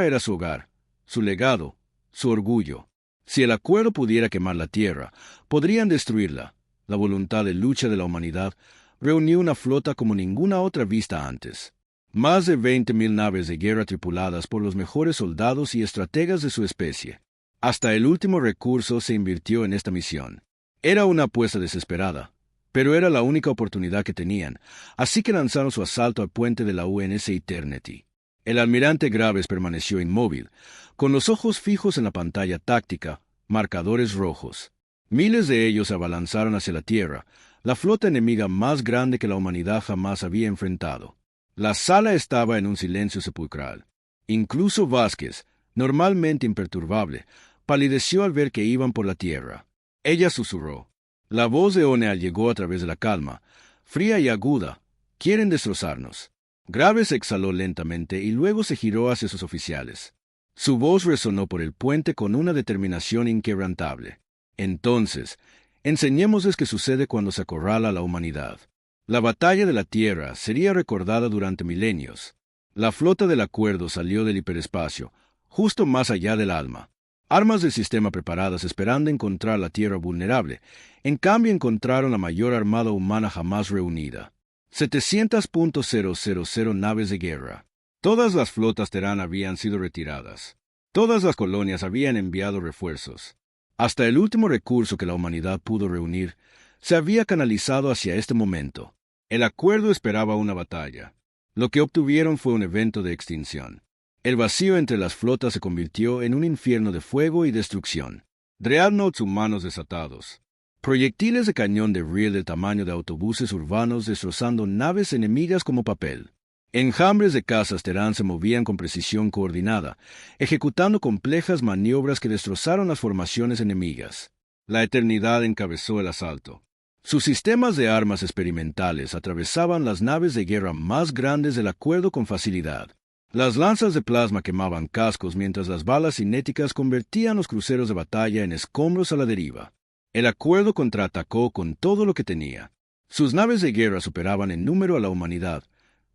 Speaker 1: era su hogar, su legado, su orgullo. Si el acuerdo pudiera quemar la Tierra, podrían destruirla. La voluntad de lucha de la humanidad reunió una flota como ninguna otra vista antes. Más de 20,000 naves de guerra tripuladas por los mejores soldados y estrategas de su especie. Hasta el último recurso se invirtió en esta misión. Era una apuesta desesperada, pero era la única oportunidad que tenían, así que lanzaron su asalto al puente de la UNS Eternity. El almirante Graves permaneció inmóvil, con los ojos fijos en la pantalla táctica, marcadores rojos. Miles de ellos se abalanzaron hacia la Tierra, la flota enemiga más grande que la humanidad jamás había enfrentado. La sala estaba en un silencio sepulcral. Incluso Vázquez, normalmente imperturbable, palideció al ver que iban por la Tierra. Ella susurró. La voz de Oneal llegó a través de la calma, fría y aguda. Quieren destrozarnos. Graves exhaló lentamente y luego se giró hacia sus oficiales. Su voz resonó por el puente con una determinación inquebrantable. Entonces, enseñémosles qué sucede cuando se acorrala a la humanidad. La batalla de la Tierra sería recordada durante milenios. La flota del acuerdo salió del hiperespacio, justo más allá del alma. Armas del sistema preparadas esperando encontrar la Tierra vulnerable. En cambio encontraron la mayor armada humana jamás reunida. 700.000 naves de guerra. Todas las flotas Terán habían sido retiradas. Todas las colonias habían enviado refuerzos. Hasta el último recurso que la humanidad pudo reunir se había canalizado hacia este momento. El acuerdo esperaba una batalla. Lo que obtuvieron fue un evento de extinción. El vacío entre las flotas se convirtió en un infierno de fuego y destrucción. Dreadnoughts humanos desatados. Proyectiles de cañón de riel del tamaño de autobuses urbanos destrozando naves enemigas como papel. Enjambres de cazas Terán se movían con precisión coordinada, ejecutando complejas maniobras que destrozaron las formaciones enemigas. La Eternidad encabezó el asalto. Sus sistemas de armas experimentales atravesaban las naves de guerra más grandes del acuerdo con facilidad. Las lanzas de plasma quemaban cascos mientras las balas cinéticas convertían los cruceros de batalla en escombros a la deriva. El acuerdo contraatacó con todo lo que tenía. Sus naves de guerra superaban en número a la humanidad,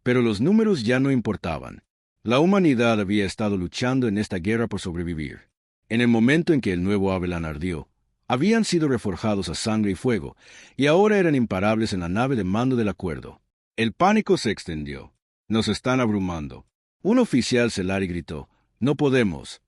Speaker 1: pero los números ya no importaban. La humanidad había estado luchando en esta guerra por sobrevivir. En el momento en que el nuevo Avellan ardió, Habían sido reforjados a sangre y fuego, y ahora eran imparables en la nave de mando del acuerdo. El pánico se extendió. Nos están abrumando. Un oficial Celari gritó, «No podemos».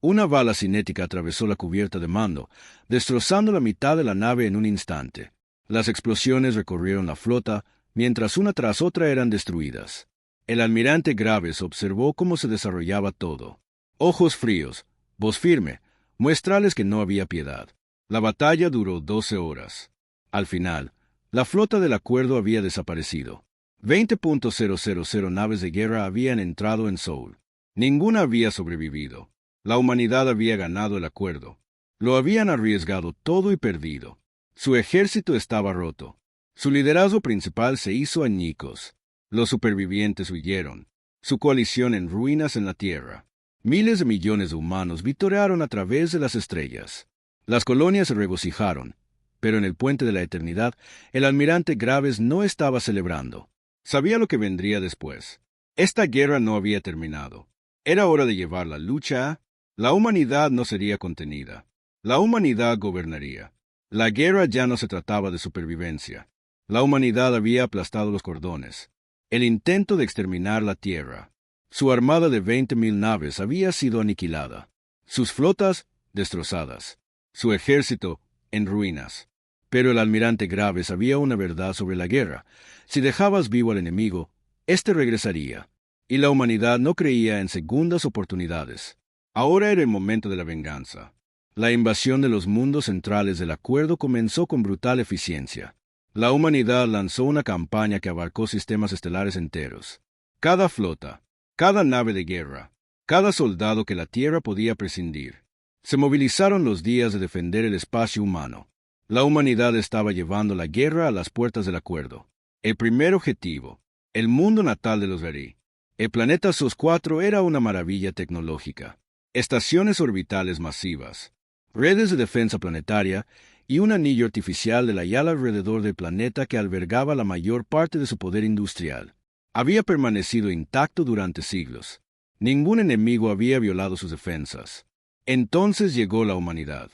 Speaker 1: Una bala cinética atravesó la cubierta de mando, destrozando la mitad de la nave en un instante. Las explosiones recorrieron la flota, mientras una tras otra eran destruidas. El almirante Graves observó cómo se desarrollaba todo. Ojos fríos, voz firme, muestrales que no había piedad. La batalla duró 12 horas. Al final, la flota del acuerdo había desaparecido. 20.000 naves de guerra habían entrado en Seoul. Ninguna había sobrevivido. La humanidad había ganado el acuerdo. Lo habían arriesgado todo y perdido. Su ejército estaba roto. Su liderazgo principal se hizo añicos. Los supervivientes huyeron. Su coalición en ruinas en la tierra. Miles de millones de humanos vitorearon a través de las estrellas. Las colonias se regocijaron, pero en el puente de la eternidad, el almirante Graves no estaba celebrando. Sabía lo que vendría después. Esta guerra no había terminado. Era hora de llevar la lucha a... La humanidad no sería contenida. La humanidad gobernaría. La guerra ya no se trataba de supervivencia. La humanidad había aplastado los cordones. El intento de exterminar la Tierra. Su armada de 20.000 naves había sido aniquilada. Sus flotas, destrozadas. Su ejército, en ruinas. Pero el almirante Graves sabía una verdad sobre la guerra. Si dejabas vivo al enemigo, éste regresaría. Y la humanidad no creía en segundas oportunidades. Ahora era el momento de la venganza. La invasión de los mundos centrales del acuerdo comenzó con brutal eficiencia. La humanidad lanzó una campaña que abarcó sistemas estelares enteros. Cada flota, cada nave de guerra, cada soldado que la Tierra podía prescindir. Se movilizaron los días de defender el espacio humano. La humanidad estaba llevando la guerra a las puertas del acuerdo. El primer objetivo, el mundo natal de los Gari. El planeta SOS-4 era una maravilla tecnológica. Estaciones orbitales masivas, redes de defensa planetaria y un anillo artificial de la Yala alrededor del planeta que albergaba la mayor parte de su poder industrial. Había permanecido intacto durante siglos. Ningún enemigo había violado sus defensas. Entonces llegó la humanidad.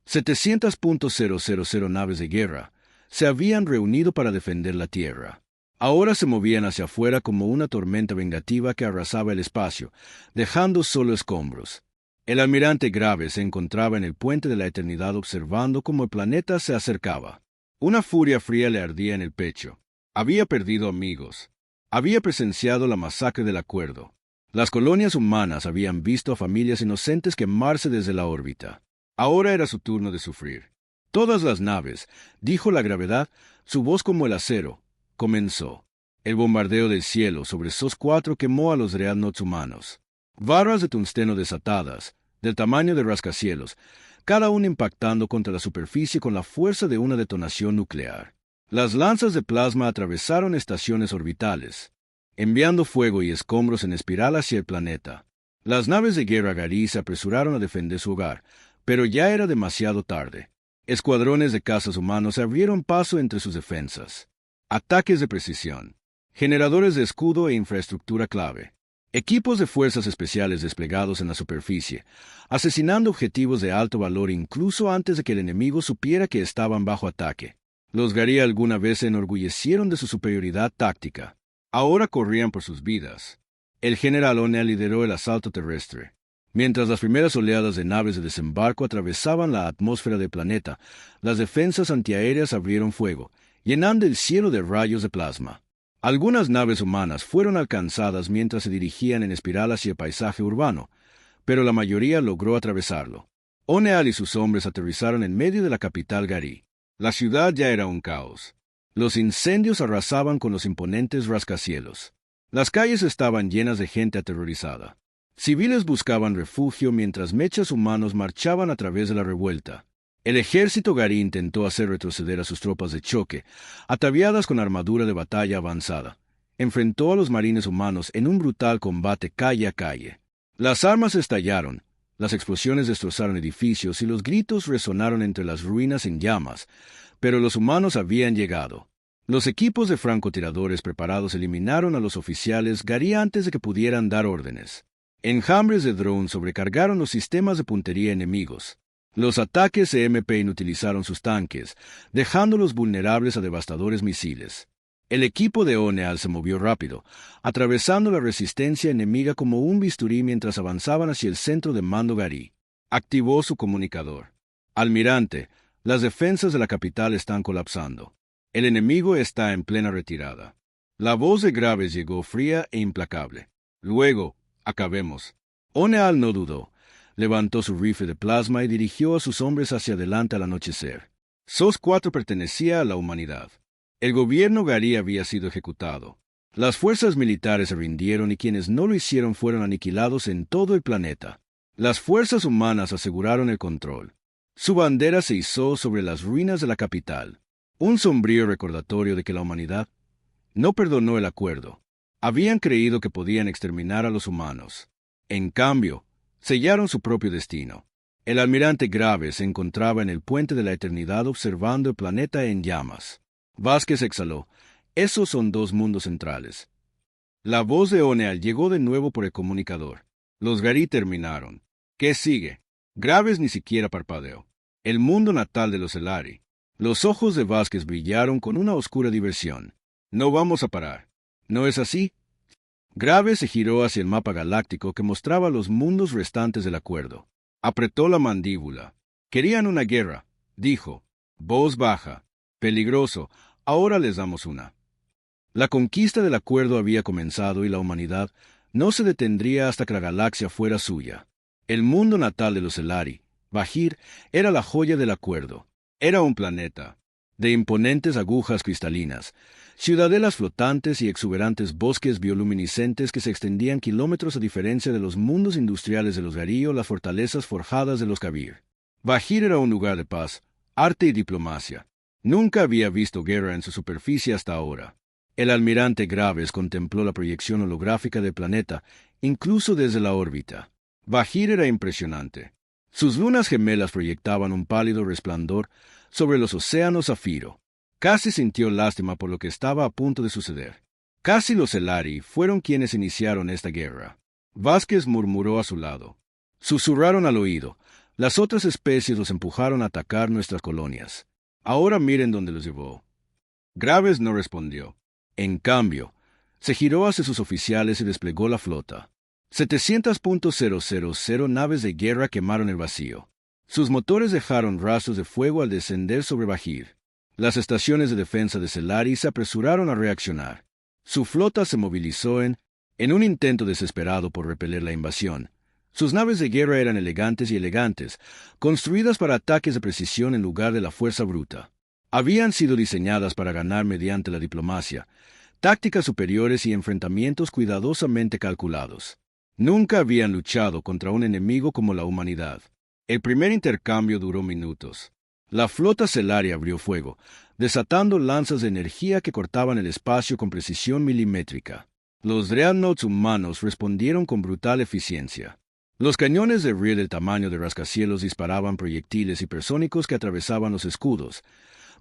Speaker 1: 700.000 naves de guerra se habían reunido para defender la Tierra. Ahora se movían hacia afuera como una tormenta vengativa que arrasaba el espacio, dejando solo escombros. El almirante Graves se encontraba en el puente de la eternidad observando cómo el planeta se acercaba. Una furia fría le ardía en el pecho. Había perdido amigos. Había presenciado la masacre del acuerdo. Las colonias humanas habían visto a familias inocentes quemarse desde la órbita. Ahora era su turno de sufrir. Todas las naves, dijo la gravedad, su voz como el acero, comenzó. El bombardeo del cielo sobre SOS-4 quemó a los dreadnoughts humanos. Barras de tungsteno desatadas, del tamaño de rascacielos, cada una impactando contra la superficie con la fuerza de una detonación nuclear. Las lanzas de plasma atravesaron estaciones orbitales, enviando fuego y escombros en espiral hacia el planeta. Las naves de guerra Gari se apresuraron a defender su hogar, pero ya era demasiado tarde. Escuadrones de cazas humanos abrieron paso entre sus defensas. Ataques de precisión, generadores de escudo e infraestructura clave. Equipos de fuerzas especiales desplegados en la superficie, asesinando objetivos de alto valor incluso antes de que el enemigo supiera que estaban bajo ataque. Los Gari alguna vez se enorgullecieron de su superioridad táctica. Ahora corrían por sus vidas. El general Onea lideró el asalto terrestre. Mientras las primeras oleadas de naves de desembarco atravesaban la atmósfera del planeta, las defensas antiaéreas abrieron fuego, llenando el cielo de rayos de plasma. Algunas naves humanas fueron alcanzadas mientras se dirigían en espiral hacia el paisaje urbano, pero la mayoría logró atravesarlo. Oneal y sus hombres aterrizaron en medio de la capital Gari. La ciudad ya era un caos. Los incendios arrasaban con los imponentes rascacielos. Las calles estaban llenas de gente aterrorizada. Civiles buscaban refugio mientras mechas humanos marchaban a través de la revuelta. El ejército Gari intentó hacer retroceder a sus tropas de choque, ataviadas con armadura de batalla avanzada. Enfrentó a los marines humanos en un brutal combate calle a calle. Las armas estallaron, las explosiones destrozaron edificios y los gritos resonaron entre las ruinas en llamas, pero los humanos habían llegado. Los equipos de francotiradores preparados eliminaron a los oficiales Gari antes de que pudieran dar órdenes. Enjambres de drones sobrecargaron los sistemas de puntería enemigos. Los ataques EMP inutilizaron sus tanques, dejándolos vulnerables a devastadores misiles. El equipo de O'Neill se movió rápido, atravesando la resistencia enemiga como un bisturí mientras avanzaban hacia el centro de mando Gary. Activó su comunicador. Almirante, las defensas de la capital están colapsando. El enemigo está en plena retirada. La voz de Graves llegó fría e implacable. Luego, acabemos. O'Neill no dudó. Levantó su rifle de plasma y dirigió a sus hombres hacia adelante al anochecer. SOS-4 pertenecía a la humanidad. El gobierno Gary había sido ejecutado. Las fuerzas militares se rindieron y quienes no lo hicieron fueron aniquilados en todo el planeta. Las fuerzas humanas aseguraron el control. Su bandera se izó sobre las ruinas de la capital. Un sombrío recordatorio de que la humanidad no perdonó el acuerdo. Habían creído que podían exterminar a los humanos. En cambio, sellaron su propio destino. El almirante Graves se encontraba en el puente de la eternidad observando el planeta en llamas. Vázquez exhaló. Esos son dos mundos centrales. La voz de O'Neill llegó de nuevo por el comunicador. Los Gary terminaron. ¿Qué sigue? Graves ni siquiera parpadeó. El mundo natal de los Elari. Los ojos de Vázquez brillaron con una oscura diversión. No vamos a parar. ¿No es así? Graves se giró hacia el mapa galáctico que mostraba los mundos restantes del acuerdo. Apretó la mandíbula. Querían una guerra, dijo. Voz baja. Peligroso. Ahora les damos una. La conquista del acuerdo había comenzado y la humanidad no se detendría hasta que la galaxia fuera suya. El mundo natal de los Elari, Bajir, era la joya del acuerdo. Era un planeta, de imponentes agujas cristalinas, ciudadelas flotantes y exuberantes bosques bioluminiscentes que se extendían kilómetros a diferencia de los mundos industriales de los Gary o las fortalezas forjadas de los Kabir. Bajir era un lugar de paz, arte y diplomacia. Nunca había visto guerra en su superficie hasta ahora. El almirante Graves contempló la proyección holográfica del planeta, incluso desde la órbita. Bajir era impresionante. Sus lunas gemelas proyectaban un pálido resplandor sobre los océanos zafiro. Casi sintió lástima por lo que estaba a punto de suceder. Casi los Elari fueron quienes iniciaron esta guerra. Vázquez murmuró a su lado. Susurraron al oído. Las otras especies los empujaron a atacar nuestras colonias. Ahora miren dónde los llevó. Graves no respondió. En cambio, se giró hacia sus oficiales y desplegó la flota. 700.000 naves de guerra quemaron el vacío. Sus motores dejaron rastros de fuego al descender sobre Bajir. Las estaciones de defensa de Selari se apresuraron a reaccionar. Su flota se movilizó en un intento desesperado por repeler la invasión. Sus naves de guerra eran elegantes, construidas para ataques de precisión en lugar de la fuerza bruta. Habían sido diseñadas para ganar mediante la diplomacia, tácticas superiores y enfrentamientos cuidadosamente calculados. Nunca habían luchado contra un enemigo como la humanidad. El primer intercambio duró minutos. La flota Selari abrió fuego, desatando lanzas de energía que cortaban el espacio con precisión milimétrica. Los dreadnoughts humanos respondieron con brutal eficiencia. Los cañones de Rear del tamaño de rascacielos disparaban proyectiles hipersónicos que atravesaban los escudos,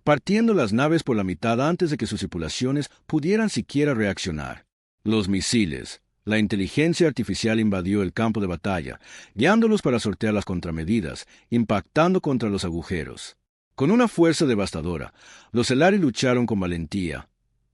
Speaker 1: partiendo las naves por la mitad antes de que sus tripulaciones pudieran siquiera reaccionar. Los misiles, la inteligencia artificial invadió el campo de batalla, guiándolos para sortear las contramedidas, impactando contra los agujeros. Con una fuerza devastadora, los Elari lucharon con valentía,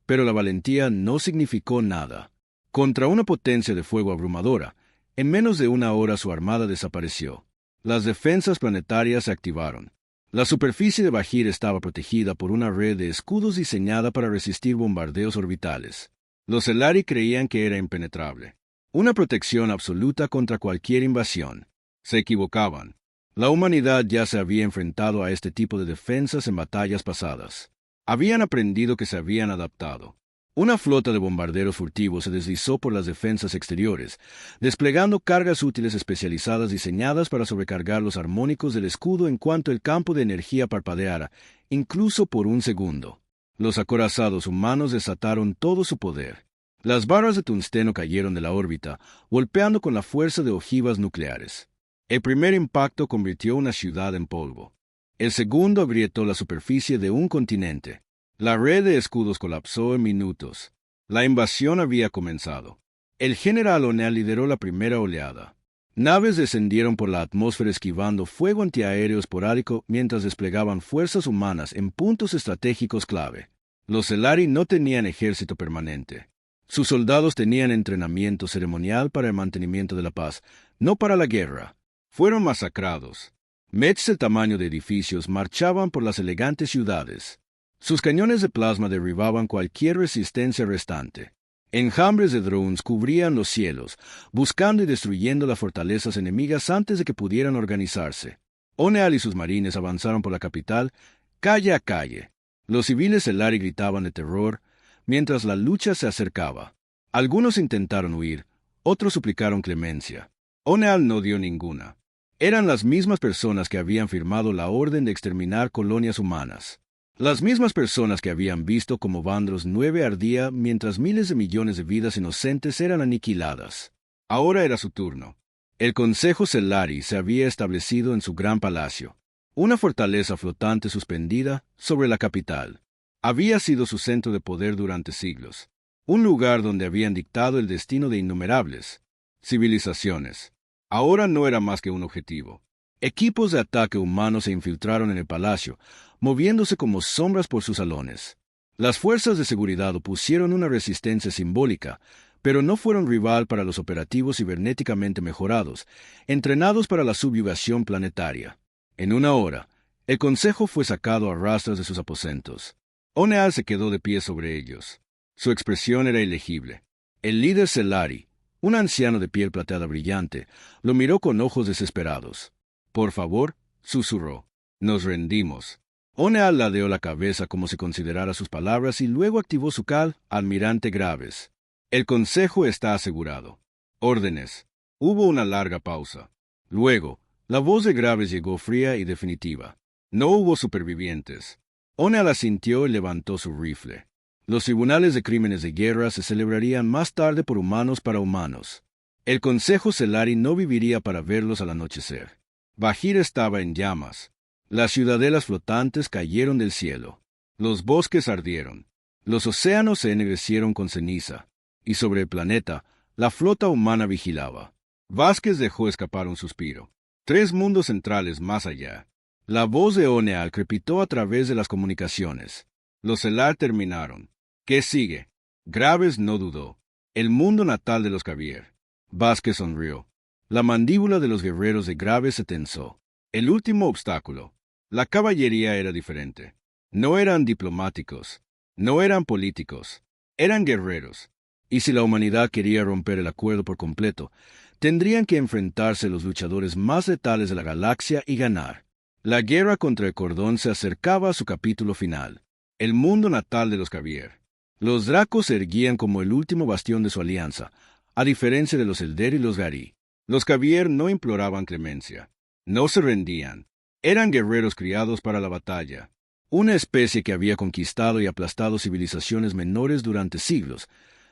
Speaker 1: pero la valentía no significó nada. Contra una potencia de fuego abrumadora, en menos de una hora su armada desapareció. Las defensas planetarias se activaron. La superficie de Bajir estaba protegida por una red de escudos diseñada para resistir bombardeos orbitales. Los Elari creían que era impenetrable. Una protección absoluta contra cualquier invasión. Se equivocaban. La humanidad ya se había enfrentado a este tipo de defensas en batallas pasadas. Habían aprendido que se habían adaptado. Una flota de bombarderos furtivos se deslizó por las defensas exteriores, desplegando cargas útiles especializadas diseñadas para sobrecargar los armónicos del escudo en cuanto el campo de energía parpadeara, incluso por un segundo. Los acorazados humanos desataron todo su poder. Las barras de tungsteno cayeron de la órbita, golpeando con la fuerza de ojivas nucleares. El primer impacto convirtió una ciudad en polvo. El segundo agrietó la superficie de un continente. La red de escudos colapsó en minutos. La invasión había comenzado. El general O'Neill lideró la primera oleada. Naves descendieron por la atmósfera esquivando fuego antiaéreo esporádico mientras desplegaban fuerzas humanas en puntos estratégicos clave. Los Selari no tenían ejército permanente. Sus soldados tenían entrenamiento ceremonial para el mantenimiento de la paz, no para la guerra. Fueron masacrados. Mechs del tamaño de edificios marchaban por las elegantes ciudades. Sus cañones de plasma derribaban cualquier resistencia restante. Enjambres de drones cubrían los cielos, buscando y destruyendo las fortalezas enemigas antes de que pudieran organizarse. Oneal y sus marines avanzaron por la capital, calle a calle. Los civiles Selari gritaban de terror, mientras la lucha se acercaba. Algunos intentaron huir, otros suplicaron clemencia. Oneal no dio ninguna. Eran las mismas personas que habían firmado la orden de exterminar colonias humanas. Las mismas personas que habían visto cómo Vandros 9 ardía mientras miles de millones de vidas inocentes eran aniquiladas. Ahora era su turno. El Consejo Selari se había establecido en su gran palacio, una fortaleza flotante suspendida sobre la capital. Había sido su centro de poder durante siglos, un lugar donde habían dictado el destino de innumerables civilizaciones. Ahora no era más que un objetivo. Equipos de ataque humanos se infiltraron en el palacio, moviéndose como sombras por sus salones. Las fuerzas de seguridad opusieron una resistencia simbólica, pero no fueron rival para los operativos cibernéticamente mejorados, entrenados para la subyugación planetaria. En una hora, el Consejo fue sacado a rastras de sus aposentos. Oneal se quedó de pie sobre ellos. Su expresión era ilegible. El líder Selari, un anciano de piel plateada brillante, lo miró con ojos desesperados. «Por favor», susurró, «nos rendimos». Oneal ladeó la cabeza como si considerara sus palabras y luego activó su cal, almirante Graves. «El consejo está asegurado». «Órdenes». Hubo una larga pausa. Luego, la voz de Graves llegó fría y definitiva. «No hubo supervivientes». Oneal asintió y levantó su rifle. Los tribunales de crímenes de guerra se celebrarían más tarde por humanos para humanos. El Consejo Selari no viviría para verlos al anochecer. Bajir estaba en llamas. Las ciudadelas flotantes cayeron del cielo. Los bosques ardieron. Los océanos se ennegrecieron con ceniza. Y sobre el planeta, la flota humana vigilaba. Vázquez dejó escapar un suspiro. 3 mundos centrales más allá. La voz de Oneal crepitó a través de las comunicaciones. Los Selar terminaron. ¿Qué sigue? Graves no dudó. El mundo natal de los Cavier. Vázquez sonrió. La mandíbula de los guerreros de Graves se tensó. El último obstáculo. La caballería era diferente. No eran diplomáticos. No eran políticos. Eran guerreros. Y si la humanidad quería romper el acuerdo por completo, tendrían que enfrentarse a los luchadores más letales de la galaxia y ganar. La guerra contra el Cordón se acercaba a su capítulo final. El mundo natal de los Cavier. Los Dracos se erguían como el último bastión de su alianza, a diferencia de los Elder y los Gari. Los Cavier no imploraban clemencia. No se rendían. Eran guerreros criados para la batalla. Una especie que había conquistado y aplastado civilizaciones menores durante siglos,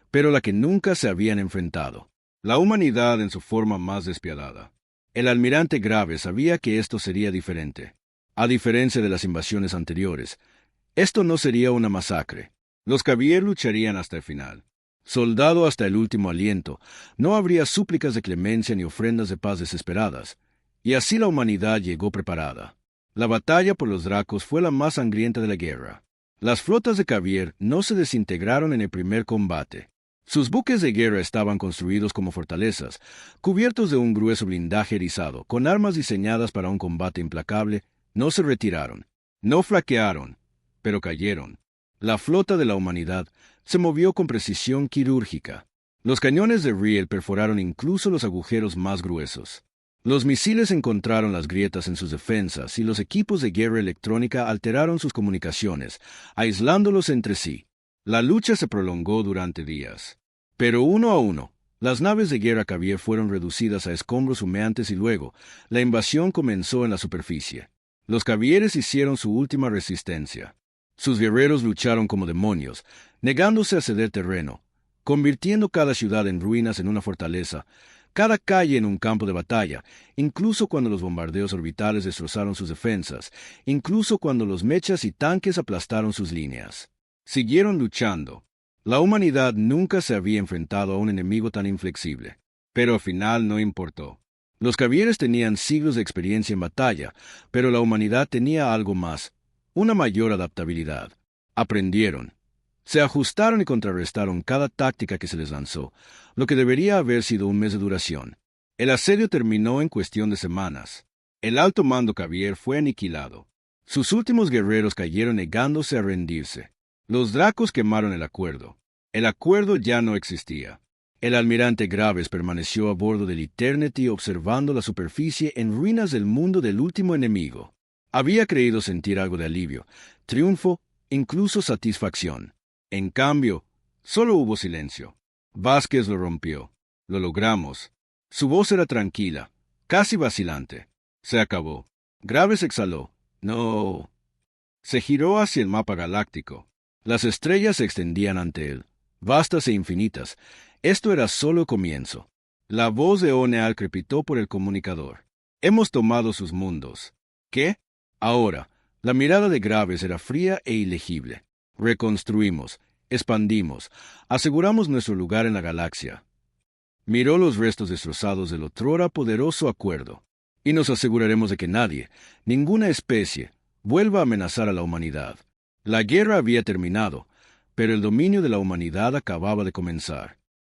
Speaker 1: pero la que nunca se habían enfrentado. La humanidad en su forma más despiadada. El almirante Graves sabía que esto sería diferente. A diferencia de las invasiones anteriores, esto no sería una masacre. Los Cavier lucharían hasta el final. Soldado hasta el último aliento, no habría súplicas de clemencia ni ofrendas de paz desesperadas. Y así la humanidad llegó preparada. La batalla por los Dracos fue la más sangrienta de la guerra. Las flotas de Cavier no se desintegraron en el primer combate. Sus buques de guerra estaban construidos como fortalezas, cubiertos de un grueso blindaje erizado, con armas diseñadas para un combate implacable. No se retiraron, no flaquearon, pero cayeron. La flota de la humanidad se movió con precisión quirúrgica. Los cañones de Riel perforaron incluso los agujeros más gruesos. Los misiles encontraron las grietas en sus defensas y los equipos de guerra electrónica alteraron sus comunicaciones, aislándolos entre sí. La lucha se prolongó durante días. Pero uno a uno, las naves de guerra Cavier fueron reducidas a escombros humeantes y luego, la invasión comenzó en la superficie. Los Cavieres hicieron su última resistencia. Sus guerreros lucharon como demonios, negándose a ceder terreno, convirtiendo cada ciudad en ruinas en una fortaleza, cada calle en un campo de batalla, incluso cuando los bombardeos orbitales destrozaron sus defensas, incluso cuando los mechas y tanques aplastaron sus líneas. Siguieron luchando. La humanidad nunca se había enfrentado a un enemigo tan inflexible. Pero al final no importó. Los Cavieres tenían siglos de experiencia en batalla, pero la humanidad tenía algo más, una mayor adaptabilidad. Aprendieron. Se ajustaron y contrarrestaron cada táctica que se les lanzó, lo que debería haber sido un mes de duración. El asedio terminó en cuestión de semanas. El alto mando Cavier fue aniquilado. Sus últimos guerreros cayeron negándose a rendirse. Los dracos quemaron el acuerdo. El acuerdo ya no existía. El almirante Graves permaneció a bordo del Eternity observando la superficie en ruinas del mundo del último enemigo. Había creído sentir algo de alivio, triunfo, incluso satisfacción. En cambio, solo hubo silencio. Vázquez lo rompió. Lo logramos. Su voz era tranquila, casi vacilante. Se acabó. Graves exhaló. No. Se giró hacia el mapa galáctico. Las estrellas se extendían ante él, vastas e infinitas. Esto era solo comienzo. La voz de Oneal crepitó por el comunicador. Hemos tomado sus mundos. ¿Qué? Ahora, la mirada de Graves era fría e ilegible. Reconstruimos, expandimos, aseguramos nuestro lugar en la galaxia. Miró los restos destrozados del otrora poderoso acuerdo. Y nos aseguraremos de que nadie, ninguna especie, vuelva a amenazar a la humanidad. La guerra había terminado, pero el dominio de la humanidad acababa de comenzar.